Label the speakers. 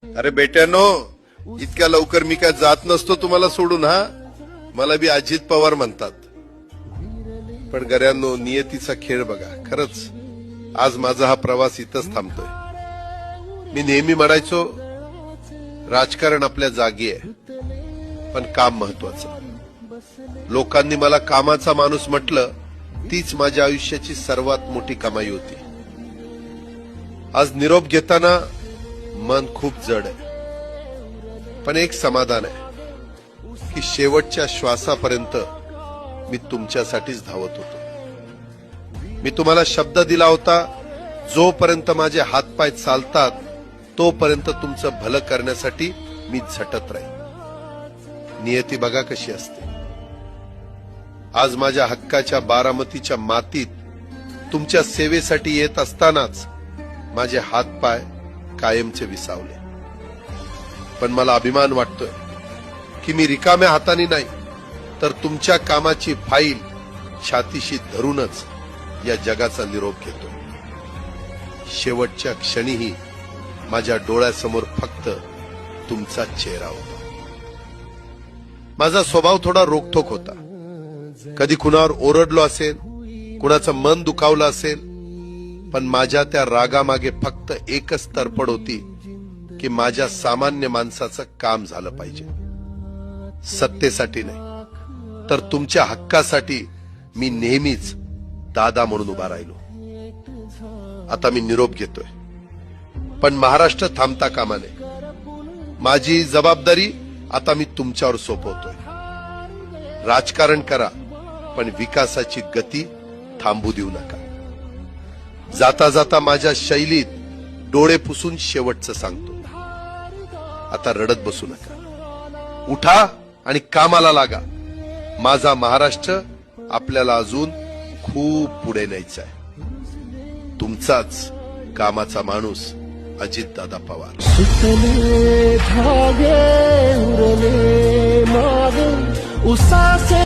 Speaker 1: अरे बेट्यानो, इतक्या लवकर मी काय जात नसतो तुम्हाला सोडून. हा, मला बी अजित पवार म्हणतात. पण गऱ्यांनो, नियतीचा खेळ बघा. खरंच आज माझा हा प्रवास इथंच थांबतोय. मी नेहमी म्हणायचो राजकारण आपल्या जागी आहे, पण काम महत्वाचं. लोकांनी मला कामाचा माणूस म्हटलं, तीच माझ्या आयुष्याची सर्वात मोठी कमाई होती. आज निरोप घेताना मन खूप जड आहे, पण एक समाधान आहे की शेवटच्या श्वासापर्यंत मी तुमच्यासाठीच धावत होतो. मी तुम्हाला शब्द दिला होता, जोपर्यंत माझे हातपाय चालतात तोपर्यंत तुमचं भलं करण्यासाठी मी झटत राहील. नियती बघा कशी असते. आज माझ्या हक्काच्या बारामतीच्या मातीत तुमच्या सेवेसाठी येत असतानाच माझे हातपाय कायमचे विसावले. पण मला अभिमान वाटतोय की मी रिकाम्या हाताने नाही, तर तुमच्या कामाची फाईल छातीशी धरूनच या जगाचा निरोप घेतो. शेवटच्या क्षणीही माझ्या डोळ्यासमोर फक्त तुमचा चेहरा होता. माझा स्वभाव थोडा रोखठोक होता. कधी कुणावर ओरडलो असेल, कुणाचं मन दुखावलं असेल, पण माझ्या त्या रागामागे फक्त एकच तरफड होती की माझ्या सामान्य माणसाचं काम झालं पाहिजे. सत्तेसाठी नाही, तर तुमच्या हक्कासाठी मी नेहमीच दादा म्हणून उभा राहिलो. आता मी निरोप घेतोय, पण महाराष्ट्र थांबता कामा नये. माझी जबाबदारी आता मी तुमच्यावर सोपवतोय. राजकारण करा, पण विकासाची गती थांबू देऊ नका. जाता जाता माझ्या शैलीत डोळे पुसून शेवटचं सांगतो, आता रडत बसू नका. उठा आणि कामाला लागा. माझा महाराष्ट्र आपल्याला अजून खूप पुढे न्यायचा आहे. तुमचाच कामाचा माणूस अजितदादा पवार.
Speaker 2: सुतले धागे उरले माग उसासे